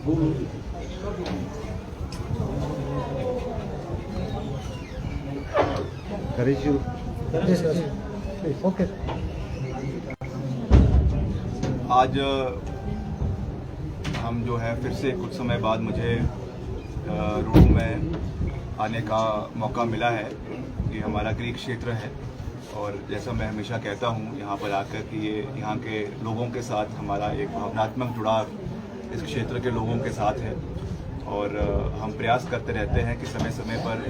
Okay. आज हम जो है फिर से कुछ समय बाद मुझे रूम में आने का मौका मिला है। ये हमारा गृह क्षेत्र है और जैसा मैं हमेशा कहता हूँ यहाँ पर आकर कि ये यहाँ के लोगों के साथ हमारा एक भावनात्मक जुड़ाव इस क्षेत्र के लोगों के साथ है और हम प्रयास करते रहते हैं कि समय समय पर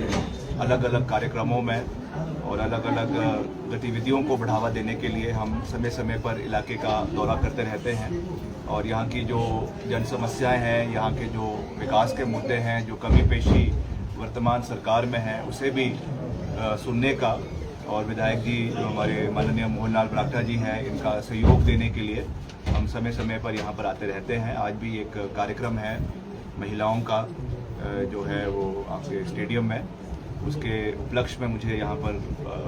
अलग अलग कार्यक्रमों में और अलग अलग गतिविधियों को बढ़ावा देने के लिए हम समय समय पर इलाके का दौरा करते रहते हैं और यहाँ की जो जन समस्याएं हैं, यहाँ के जो विकास के मुद्दे हैं, जो कमी पेशी वर्तमान सरकार में है, उसे भी सुनने का और विधायक जी जो हमारे माननीय मोहनलाल ब्राक्टा जी हैं, इनका सहयोग देने के लिए हम समय समय पर यहाँ पर आते रहते हैं। आज भी एक कार्यक्रम है महिलाओं का जो है वो आपके स्टेडियम में, उसके उपलक्ष्य में मुझे यहाँ पर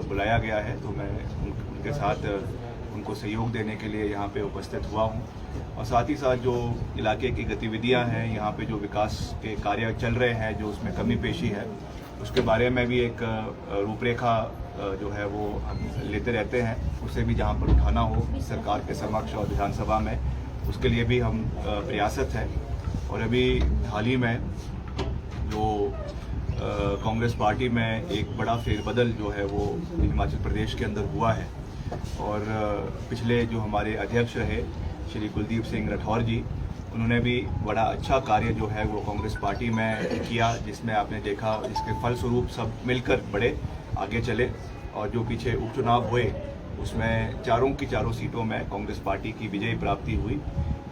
बुलाया गया है, तो मैं उनके साथ उनको सहयोग देने के लिए यहाँ पे उपस्थित हुआ हूँ और साथ ही साथ जो इलाके की गतिविधियाँ हैं, यहाँ पे जो विकास के कार्य चल रहे हैं, जो उसमें कमी पेशी है, उसके बारे में भी एक रूपरेखा जो है वो हम लेते रहते हैं। उसे भी जहाँ पर उठाना हो सरकार के समक्ष और विधानसभा में, उसके लिए भी हम प्रयासरत हैं। और अभी हाल ही में जो कांग्रेस पार्टी में एक बड़ा फेरबदल जो है वो हिमाचल प्रदेश के अंदर हुआ है और पिछले जो हमारे अध्यक्ष रहे श्री कुलदीप सिंह राठौर जी, उन्होंने भी बड़ा अच्छा कार्य जो है वो कांग्रेस पार्टी में किया, जिसमें आपने देखा जिसके फलस्वरूप सब मिलकर बड़े आगे चले और जो पीछे उपचुनाव हुए उसमें चारों की चारों सीटों में कांग्रेस पार्टी की विजय प्राप्ति हुई।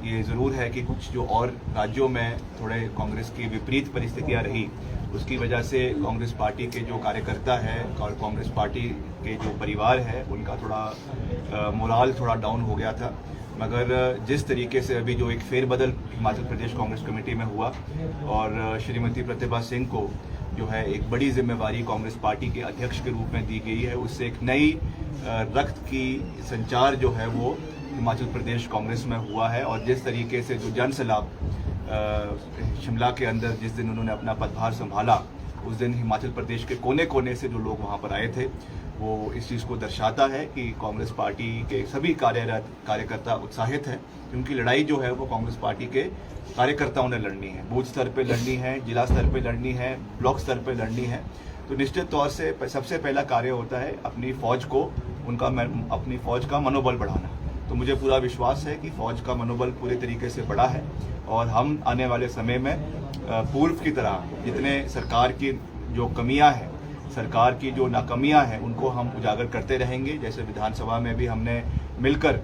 ये ज़रूर है कि कुछ जो और राज्यों में थोड़े कांग्रेस की विपरीत परिस्थितियां रही, उसकी वजह से कांग्रेस पार्टी के जो कार्यकर्ता है और कांग्रेस पार्टी के जो परिवार है, उनका थोड़ा मोराल थोड़ा डाउन हो गया था। मगर जिस तरीके से अभी जो एक फेरबदल हिमाचल प्रदेश कांग्रेस कमेटी में हुआ और श्रीमती प्रतिभा सिंह को जो है एक बड़ी जिम्मेवारी कांग्रेस पार्टी के अध्यक्ष के रूप में दी गई है, उससे एक नई रक्त की संचार जो है वो हिमाचल प्रदेश कांग्रेस में हुआ है। और जिस तरीके से जो जन सैलाब शिमला के अंदर जिस दिन उन्होंने अपना पदभार संभाला, उस दिन हिमाचल प्रदेश के कोने कोने से जो लोग वहां पर आए थे, वो इस चीज़ को दर्शाता है कि कांग्रेस पार्टी के सभी कार्यकर्ता उत्साहित हैं, क्योंकि लड़ाई जो है वो कांग्रेस पार्टी के कार्यकर्ताओं ने लड़नी है, बूथ स्तर पे लड़नी है, जिला स्तर पे लड़नी है, ब्लॉक स्तर पे लड़नी है। तो निश्चित तौर से सबसे पहला कार्य होता है अपनी फौज को अपनी फौज का मनोबल बढ़ाना। तो मुझे पूरा विश्वास है कि फौज का मनोबल पूरे तरीके से बढ़ा है और हम आने वाले समय में पूर्व की तरह जितने सरकार की जो कमियां हैं, सरकार की जो नाकामियां हैं, उनको हम उजागर करते रहेंगे। जैसे विधानसभा में भी हमने मिलकर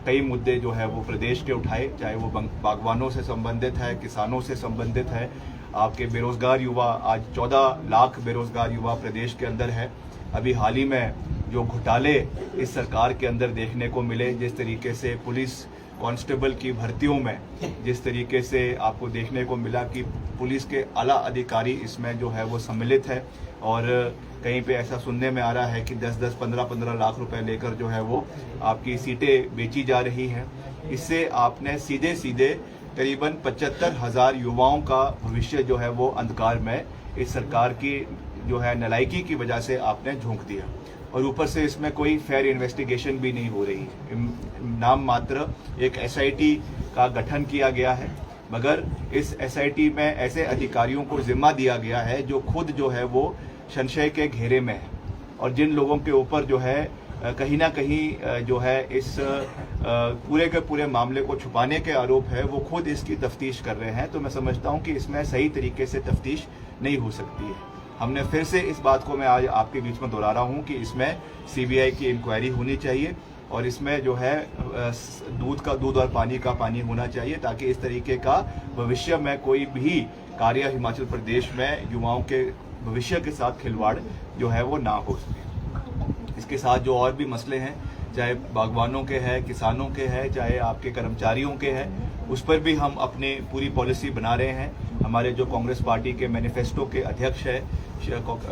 कई मुद्दे जो है वो प्रदेश के उठाए, चाहे वो बागवानों से संबंधित है, किसानों से संबंधित है, आपके बेरोजगार युवा, आज 14 लाख बेरोजगार युवा प्रदेश के अंदर है। अभी हाल ही में जो घोटाले इस सरकार के अंदर देखने को मिले, जिस तरीके से पुलिस कांस्टेबल की भर्तियों में जिस तरीके से आपको देखने को मिला कि पुलिस के आला अधिकारी इसमें जो है वो सम्मिलित है और कहीं पे ऐसा सुनने में आ रहा है कि 10-10, 15-15 लाख रुपए लेकर जो है वो आपकी सीटें बेची जा रही हैं। इससे आपने सीधे सीधे करीबन 75,000 युवाओं का भविष्य जो है वो अंधकार में इस सरकार की जो है नालायकी की वजह से आपने झोंक दिया और ऊपर से इसमें कोई फेयर इन्वेस्टिगेशन भी नहीं हो रही है। नाम मात्र एक एसआईटी का गठन किया गया है, मगर इस एसआईटी में ऐसे अधिकारियों को जिम्मा दिया गया है जो खुद जो है वो संशय के घेरे में है और जिन लोगों के ऊपर जो है कहीं ना कहीं जो है इस पूरे के पूरे मामले को छुपाने के आरोप है, वो खुद इसकी तफ्तीश कर रहे हैं। तो मैं समझता हूं कि इसमें सही तरीके से तफ्तीश नहीं हो सकती है। हमने फिर से इस बात को मैं आज आपके बीच में दोहरा रहा हूं कि इसमें सीबीआई की इंक्वायरी होनी चाहिए और इसमें जो है दूध का दूध और पानी का पानी होना चाहिए, ताकि इस तरीके का भविष्य में कोई भी कार्य हिमाचल प्रदेश में युवाओं के भविष्य के साथ खिलवाड़ जो है वो ना हो सके। इसके साथ जो और भी मसले हैं, चाहे बागवानों के हैं, किसानों के हैं, चाहे आपके कर्मचारियों के हैं, उस पर भी हम अपनी पूरी पॉलिसी बना रहे हैं। हमारे जो कांग्रेस पार्टी के मैनिफेस्टो के अध्यक्ष है,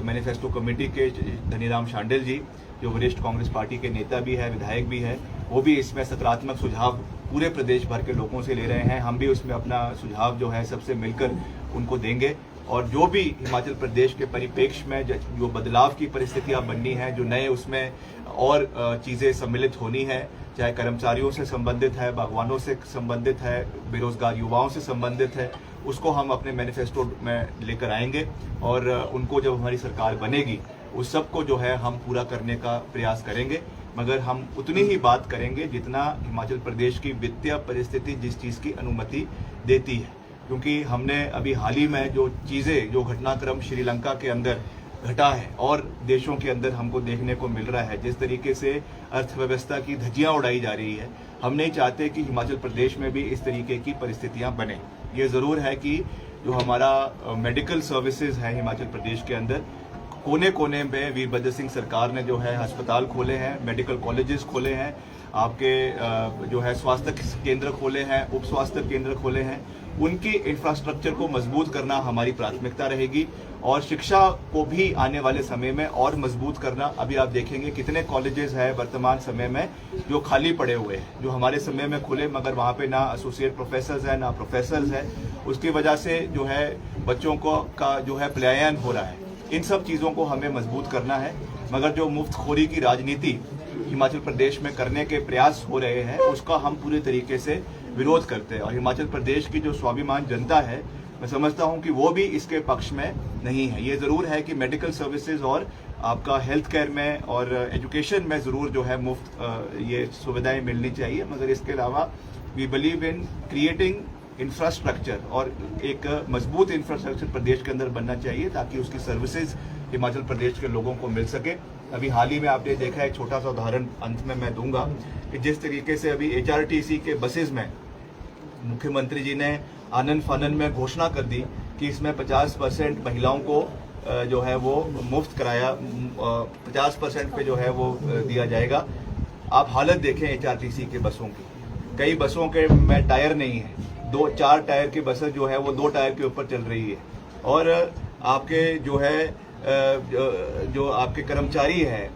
मैनिफेस्टो कमेटी के धनीराम शांडिल जी, जो वरिष्ठ कांग्रेस पार्टी के नेता भी है, विधायक भी है, वो भी इसमें सकारात्मक सुझाव पूरे प्रदेश भर के लोगों से ले रहे हैं। हम भी उसमें अपना सुझाव जो है सबसे मिलकर उनको देंगे और जो भी हिमाचल प्रदेश के परिप्रेक्ष्य में जो बदलाव की परिस्थितियां बननी है, जो नए उसमें और चीज़ें सम्मिलित होनी है, चाहे कर्मचारियों से संबंधित है, बागवानों से संबंधित है, बेरोजगार युवाओं से संबंधित है, उसको हम अपने मैनिफेस्टो में लेकर आएंगे और उनको जब हमारी सरकार बनेगी उस सब को जो है हम पूरा करने का प्रयास करेंगे। मगर हम उतनी ही बात करेंगे जितना हिमाचल प्रदेश की वित्तीय परिस्थिति जिस चीज़ की अनुमति देती है, क्योंकि हमने अभी हाल ही में जो चीज़ें, जो घटनाक्रम श्रीलंका के अंदर घटा है और देशों के अंदर हमको देखने को मिल रहा है, जिस तरीके से अर्थव्यवस्था की धज्जियां उड़ाई जा रही है, हम नहीं चाहते कि हिमाचल प्रदेश में भी इस तरीके की परिस्थितियां बने। ये ज़रूर है कि जो हमारा मेडिकल सर्विसेज है हिमाचल प्रदेश के अंदर, कोने कोने में वीरभद्र सिंह सरकार ने जो है अस्पताल खोले हैं, मेडिकल कॉलेजेस खोले हैं, आपके जो है स्वास्थ्य केंद्र खोले हैं, उप स्वास्थ्य केंद्र खोले हैं, उनकी इंफ्रास्ट्रक्चर को मजबूत करना हमारी प्राथमिकता रहेगी और शिक्षा को भी आने वाले समय में और मजबूत करना। अभी आप देखेंगे कितने कॉलेजेस हैं वर्तमान समय में जो खाली पड़े हुए हैं, जो हमारे समय में खुले मगर वहाँ पे ना एसोसिएट प्रोफेसर्स हैं, ना प्रोफेसर्स हैं। उसकी वजह से जो है बच्चों को का जो है पलायन हो रहा है। इन सब चीज़ों को हमें मजबूत करना है। मगर जो मुफ्तखोरी की राजनीति हिमाचल प्रदेश में करने के प्रयास हो रहे हैं उसका हम पूरे तरीके से विरोध करते हैं और हिमाचल प्रदेश की जो स्वाभिमान जनता है, मैं समझता हूं कि वो भी इसके पक्ष में नहीं है। ये ज़रूर है कि मेडिकल सर्विसेज और आपका हेल्थ केयर में और एजुकेशन में ज़रूर जो है मुफ्त ये सुविधाएं मिलनी चाहिए, मगर इसके अलावा we believe in creating infrastructure और एक मजबूत इंफ्रास्ट्रक्चर प्रदेश के अंदर बनना चाहिए ताकि उसकी सर्विसेज हिमाचल प्रदेश के लोगों को मिल सके। अभी हाल ही में आपने देखा है, एक छोटा सा उदाहरण अंत में मैं दूंगा कि जिस तरीके से अभी HRTC के बसेज में मुख्यमंत्री जी ने आनन फानन में घोषणा कर दी कि इसमें 50% महिलाओं को जो है वो मुफ्त कराया, 50% पे जो है वो दिया जाएगा। आप हालत देखें HRTC के बसों की, कई बसों के में टायर नहीं है, 2-4 टायर की बसें जो है वो 2 टायर के ऊपर चल रही है और आपके जो है जो आपके कर्मचारी हैं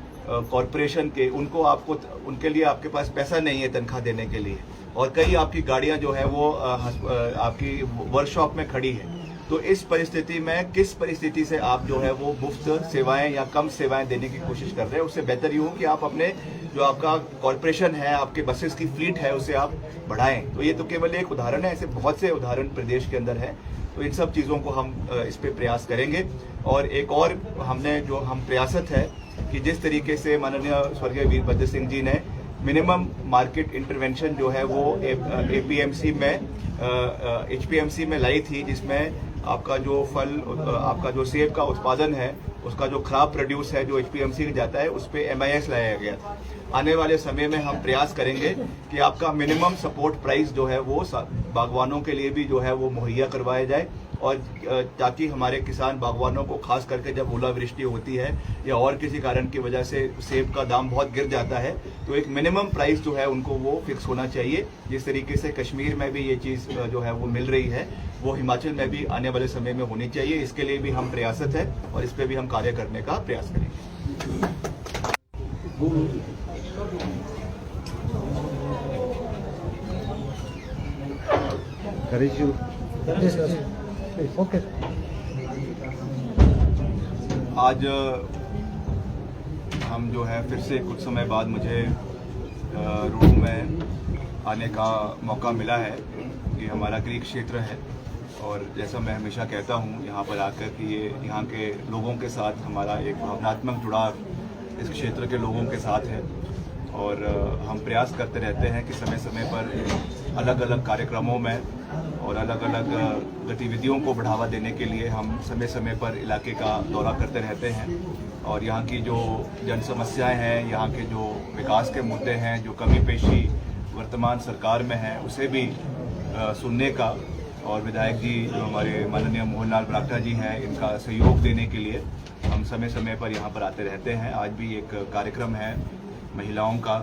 कॉरपोरेशन के, उनके लिए आपके पास पैसा नहीं है तनख्वाह देने के लिए और कई आपकी गाड़ियां जो है वो आपकी वर्कशॉप में खड़ी है। तो इस परिस्थिति में किस परिस्थिति से आप जो है वो मुफ्त सेवाएं या कम सेवाएं देने की कोशिश कर रहे हैं? उससे बेहतर ये हो कि आप अपने जो आपका कॉरपोरेशन है, आपके बसेस की फ्लीट है, उसे आप बढ़ाएं। तो ये तो केवल एक उदाहरण है, ऐसे बहुत से उदाहरण प्रदेश के अंदर है। तो इन सब चीज़ों को हम इस पे प्रयास करेंगे और एक और हम प्रयासत है कि जिस तरीके से माननीय स्वर्गीय वीरभद्र सिंह जी ने मिनिमम मार्केट इंटरवेंशन जो है वो APMC में HPMC में लाई थी, जिसमें आपका जो फल, आपका जो सेब का उत्पादन है, उसका जो खराब प्रोड्यूस है जो HPMC में जाता है, उस पर MIS लाया गया था। आने वाले समय में हम प्रयास करेंगे कि आपका मिनिमम सपोर्ट प्राइस जो है वो बागवानों के लिए भी जो है वो मुहैया करवाया जाए और ताकि हमारे किसान बागवानों को खास करके जब ओलावृष्टि होती है या और किसी कारण की वजह से सेब का दाम बहुत गिर जाता है, तो एक मिनिमम प्राइस जो है उनको वो फिक्स होना चाहिए। जिस तरीके से कश्मीर में भी ये चीज़ जो है वो मिल रही है, वो हिमाचल में भी आने वाले समय में होनी चाहिए। इसके लिए भी हम प्रयासत है और इस पर भी हम कार्य करने का प्रयास करेंगे। ओके। आज हम जो है फिर से कुछ समय बाद मुझे रोहू में आने का मौका मिला है। ये हमारा गृह क्षेत्र है और जैसा मैं हमेशा कहता हूँ यहाँ पर आकर कि ये यहाँ के लोगों के साथ हमारा एक भावनात्मक जुड़ाव इस क्षेत्र के लोगों के साथ है और हम प्रयास करते रहते हैं कि समय समय पर अलग अलग कार्यक्रमों में और अलग अलग गतिविधियों को बढ़ावा देने के लिए हम समय समय पर इलाके का दौरा करते रहते हैं और यहाँ की जो जन समस्याएं हैं, यहाँ के जो विकास के मुद्दे हैं, जो कमी पेशी वर्तमान सरकार में है, उसे भी सुनने का और विधायक जी जो हमारे माननीय मोहन लाल ब्राक्टा जी हैं, इनका सहयोग देने के लिए हम समय समय पर यहाँ पर आते रहते हैं। आज भी एक कार्यक्रम है महिलाओं का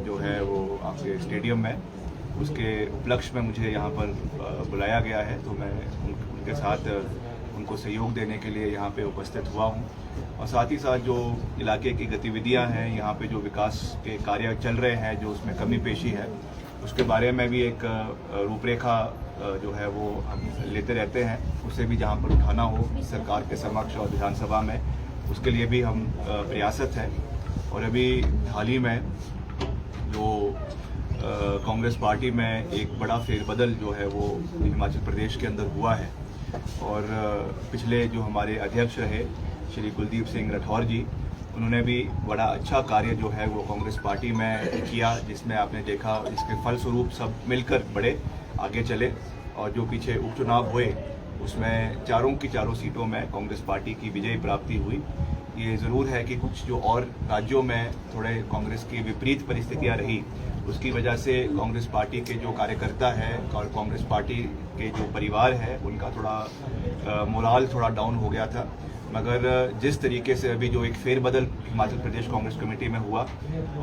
जो है वो आपके स्टेडियम में, उसके उपलक्ष्य में मुझे यहाँ पर बुलाया गया है, तो मैं उनके साथ उनको सहयोग देने के लिए यहाँ पे उपस्थित हुआ हूँ और साथ ही साथ जो इलाके की गतिविधियाँ हैं, यहाँ पे जो विकास के कार्य चल रहे हैं, जो उसमें कमी पेशी है, उसके बारे में भी एक रूपरेखा जो है वो हम लेते रहते हैं। उसे भी जहां पर उठाना हो सरकार के समक्ष और विधानसभा में, उसके लिए भी हम प्रयासरत हैं। और अभी हाल ही में जो कांग्रेस पार्टी में एक बड़ा फेरबदल जो है वो हिमाचल प्रदेश के अंदर हुआ है, और पिछले जो हमारे अध्यक्ष रहे श्री कुलदीप सिंह राठौर जी, उन्होंने भी बड़ा अच्छा कार्य जो है वो कांग्रेस पार्टी में किया, जिसमें आपने देखा जिसके फलस्वरूप सब मिलकर बड़े आगे चले। और जो पीछे उपचुनाव हुए उसमें चारों की चारों सीटों में कांग्रेस पार्टी की विजयी प्राप्ति हुई। ये ज़रूर है कि कुछ जो और राज्यों में थोड़े कांग्रेस की विपरीत परिस्थितियां रही, उसकी वजह से कांग्रेस पार्टी के जो कार्यकर्ता है और कांग्रेस पार्टी के जो परिवार है उनका थोड़ा मोराल थोड़ा डाउन हो गया था। मगर जिस तरीके से अभी जो एक फेरबदल हिमाचल प्रदेश कांग्रेस कमेटी में हुआ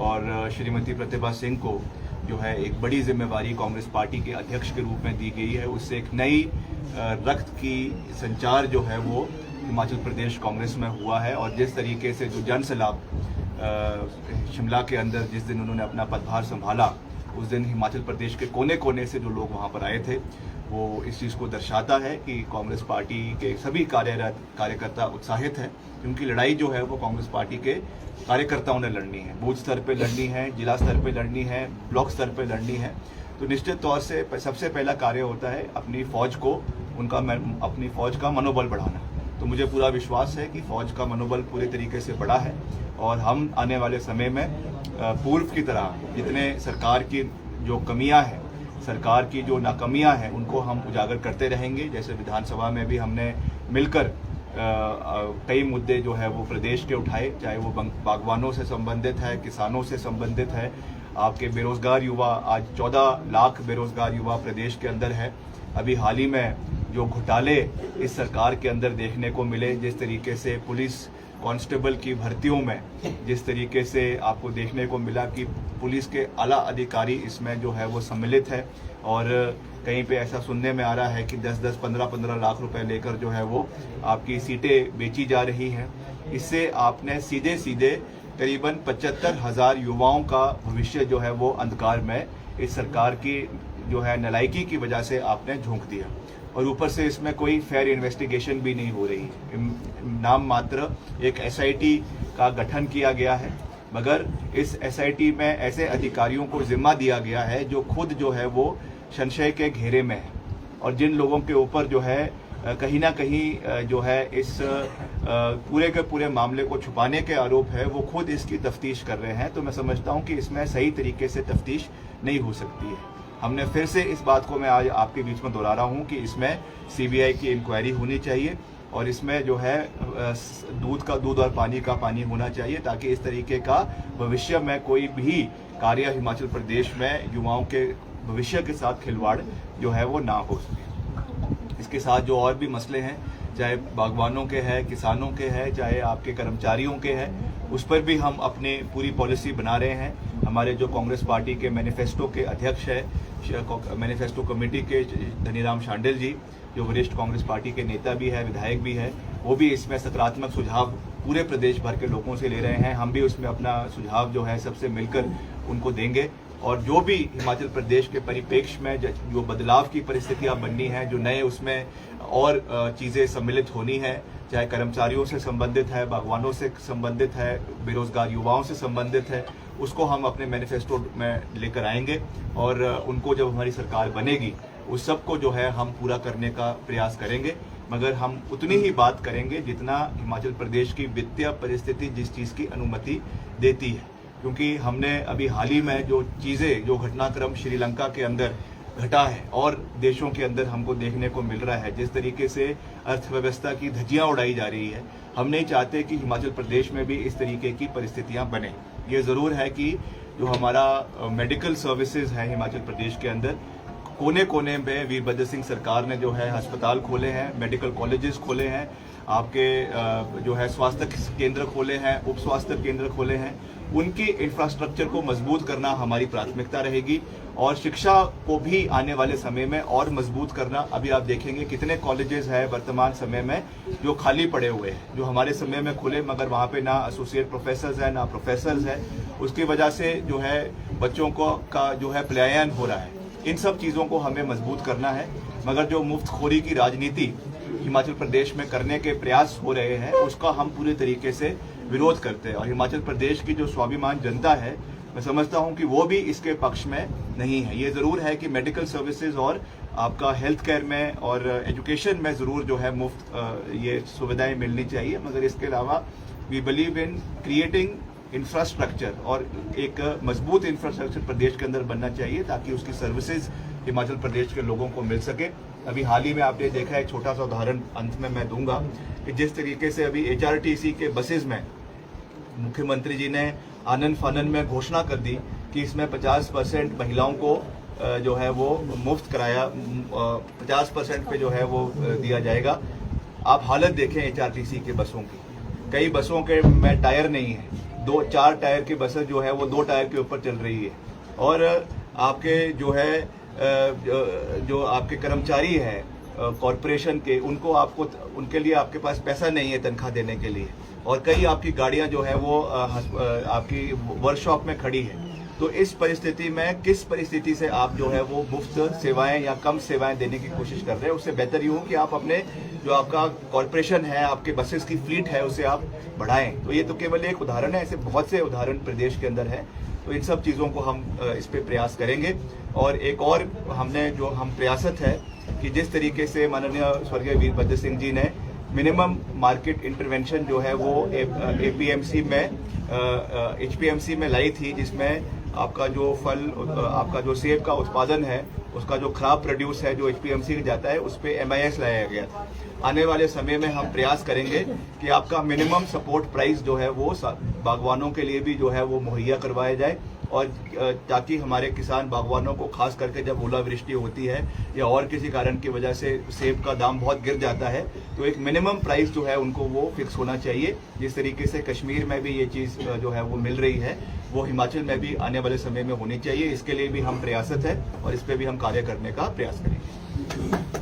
और श्रीमती प्रतिभा सिंह को जो है एक बड़ी जिम्मेवारी कांग्रेस पार्टी के अध्यक्ष के रूप में दी गई है, उससे एक नई रक्त की संचार जो है वो हिमाचल प्रदेश कांग्रेस में हुआ है। और जिस तरीके से जो जन सैलाब शिमला के अंदर जिस दिन उन्होंने अपना पदभार संभाला, उस दिन हिमाचल प्रदेश के कोने कोने से जो लोग वहां पर आए थे, वो इस चीज़ को दर्शाता है कि कांग्रेस पार्टी के सभी कार्यकर्ता उत्साहित हैं, क्योंकि लड़ाई जो है वो कांग्रेस पार्टी के कार्यकर्ताओं ने लड़नी है, बूथ स्तर पे लड़नी है, जिला स्तर पे लड़नी है, ब्लॉक स्तर पे लड़नी है। तो निश्चित तौर से सबसे पहला कार्य होता है अपनी फौज का मनोबल बढ़ाना। तो मुझे पूरा विश्वास है कि फौज का मनोबल पूरे तरीके से बढ़ा है, और हम आने वाले समय में पूर्व की तरह जितने सरकार की जो कमियां हैं, सरकार की जो नाकामियां हैं, उनको हम उजागर करते रहेंगे। जैसे विधानसभा में भी हमने मिलकर कई मुद्दे जो है वो प्रदेश के उठाए, चाहे वो बागवानों से संबंधित है, किसानों से संबंधित है, आपके बेरोजगार युवा, आज 14 लाख बेरोजगार युवा प्रदेश के अंदर है। अभी हाल ही में जो घोटाले इस सरकार के अंदर देखने को मिले, जिस तरीके से पुलिस कांस्टेबल की भर्तियों में जिस तरीके से आपको देखने को मिला कि पुलिस के आला अधिकारी इसमें जो है वो सम्मिलित है, और कहीं पे ऐसा सुनने में आ रहा है कि 10-10, 15-15 लाख रुपए लेकर जो है वो आपकी सीटें बेची जा रही हैं। इससे आपने सीधे सीधे करीबन 75,000 युवाओं का भविष्य जो है वो अंधकार में इस सरकार की जो है नालायकी की वजह से आपने झोंक दिया। और ऊपर से इसमें कोई फेयर इन्वेस्टिगेशन भी नहीं हो रही। नाम मात्र एक एसआईटी का गठन किया गया है, मगर इस एसआईटी में ऐसे अधिकारियों को जिम्मा दिया गया है जो खुद जो है वो संशय के घेरे में है, और जिन लोगों के ऊपर जो है कहीं ना कहीं जो है इस पूरे के पूरे मामले को छुपाने के आरोप है, वो खुद इसकी तफ्तीश कर रहे हैं। तो मैं समझता हूं कि इसमें सही तरीके से तफ्तीश नहीं हो सकती है। हमने फिर से इस बात को मैं आज आपके बीच में दोहरा रहा हूं कि इसमें सीबीआई की इंक्वायरी होनी चाहिए, और इसमें जो है दूध का दूध और पानी का पानी होना चाहिए, ताकि इस तरीके का भविष्य में कोई भी कार्य हिमाचल प्रदेश में युवाओं के भविष्य के साथ खिलवाड़ जो है वो ना हो सके। इसके साथ जो और भी मसले हैं, चाहे बागवानों के हैं, किसानों के हैं, चाहे आपके कर्मचारियों के हैं, उस पर भी हम अपनी पूरी पॉलिसी बना रहे हैं। हमारे जो कांग्रेस पार्टी के मैनिफेस्टो के अध्यक्ष है, मैनिफेस्टो कमेटी के धनीराम शांडिल जी, जो वरिष्ठ कांग्रेस पार्टी के नेता भी है, विधायक भी है, वो भी इसमें सकारात्मक सुझाव पूरे प्रदेश भर के लोगों से ले रहे हैं। हम भी उसमें अपना सुझाव जो है सबसे मिलकर उनको देंगे, और जो भी हिमाचल प्रदेश के परिप्रेक्ष्य में जो बदलाव की परिस्थितियां बननी है, जो नए उसमें और चीज़ें सम्मिलित होनी है, चाहे कर्मचारियों से संबंधित है, बागवानों से संबंधित है, बेरोजगार युवाओं से संबंधित है, उसको हम अपने मैनिफेस्टो में लेकर आएंगे, और उनको जब हमारी सरकार बनेगी उस सब को जो है हम पूरा करने का प्रयास करेंगे। मगर हम उतनी ही बात करेंगे जितना हिमाचल प्रदेश की वित्तीय परिस्थिति जिस चीज़ की अनुमति देती है, क्योंकि हमने अभी हाल ही में जो चीज़ें, जो घटनाक्रम श्रीलंका के अंदर घटा है और देशों के अंदर हमको देखने को मिल रहा है, जिस तरीके से अर्थव्यवस्था की धज्जियां उड़ाई जा रही है, हम नहीं चाहते कि हिमाचल प्रदेश में भी इस तरीके की परिस्थितियां बने। ये ज़रूर है कि जो हमारा मेडिकल सर्विसेज है हिमाचल प्रदेश के अंदर, कोने कोने में वीरभद्र सिंह सरकार ने जो है अस्पताल खोले हैं, मेडिकल कॉलेजेस खोले हैं, आपके जो है स्वास्थ्य केंद्र खोले हैं, उप स्वास्थ्य केंद्र खोले हैं, उनकी इंफ्रास्ट्रक्चर को मजबूत करना हमारी प्राथमिकता रहेगी और शिक्षा को भी आने वाले समय में और मजबूत करना। अभी आप देखेंगे कितने कॉलेजेस हैं वर्तमान समय में जो खाली पड़े हुए हैं, जो हमारे समय में खुले मगर वहाँ पे ना एसोसिएट प्रोफेसर्स हैं ना प्रोफेसर्स हैं। उसकी वजह से जो है बच्चों का जो है पलायन हो रहा है। इन सब चीज़ों को हमें मजबूत करना है। मगर जो मुफ्तखोरी की राजनीति हिमाचल प्रदेश में करने के प्रयास हो रहे हैं उसका हम पूरे तरीके से विरोध करते हैं और हिमाचल प्रदेश की जो स्वाभिमान जनता है, मैं समझता हूं कि वो भी इसके पक्ष में नहीं है। ये ज़रूर है कि मेडिकल सर्विसेज और आपका हेल्थ केयर में और एजुकेशन में ज़रूर जो है मुफ्त ये सुविधाएं मिलनी चाहिए, मगर इसके अलावा we believe in creating infrastructure और एक मजबूत इंफ्रास्ट्रक्चर प्रदेश के अंदर बनना चाहिए ताकि उसकी सर्विसेज हिमाचल प्रदेश के लोगों को मिल सके। अभी हाल ही में आपने देखा एक छोटा सा उदाहरण अंत में मैं दूंगा कि जिस तरीके से अभी HRTC के बसेज में मुख्यमंत्री जी ने आनन फानन में घोषणा कर दी कि इसमें 50% महिलाओं को जो है वो मुफ्त कराया, 50% पे जो है वो दिया जाएगा। आप हालत देखें HRTC के बसों की, कई बसों के में टायर नहीं है, 2-4 टायर की बसें जो है वो 2 टायर के ऊपर चल रही है और आपके जो है जो आपके कर्मचारी हैं कॉरपोरेशन के, उनके लिए आपके पास पैसा नहीं है तनख्वाह देने के लिए और कई आपकी गाड़ियां जो है वो आपकी वर्कशॉप में खड़ी है। तो इस परिस्थिति में किस परिस्थिति से आप जो है वो मुफ्त सेवाएं या कम सेवाएं देने की कोशिश कर रहे हैं? उससे बेहतर यूँ कि आप अपने जो आपका कॉरपोरेशन है, आपके बसेस की फ्लीट है, उसे आप बढ़ाएं। तो ये तो केवल एक उदाहरण है, ऐसे बहुत से उदाहरण प्रदेश के अंदर है। तो इन सब चीज़ों को हम इस पे प्रयास करेंगे और एक और हम प्रयासत है कि जिस तरीके से माननीय स्वर्गीय वीरभद्र सिंह जी ने मिनिमम मार्केट इंटरवेंशन जो है वो APMC में HPMC में लाई थी, जिसमें आपका जो फल, आपका जो सेब का उत्पादन है, उसका जो खराब प्रोड्यूस है जो HPMC में जाता है, उस पर MIS लाया गया था। आने वाले समय में हम प्रयास करेंगे कि आपका मिनिमम सपोर्ट प्राइस जो है वो बागवानों के लिए भी जो है वो मुहैया करवाया जाए और ताकि हमारे किसान बागवानों को खास करके जब ओलावृष्टि होती है या और किसी कारण की वजह से सेब का दाम बहुत गिर जाता है तो एक मिनिमम प्राइस जो है उनको वो फिक्स होना चाहिए। जिस तरीके से कश्मीर में भी ये चीज़ जो है वो मिल रही है, वो हिमाचल में भी आने वाले समय में होनी चाहिए। इसके लिए भी हम प्रयासत है और इस पर भी हम कार्य करने का प्रयास करेंगे।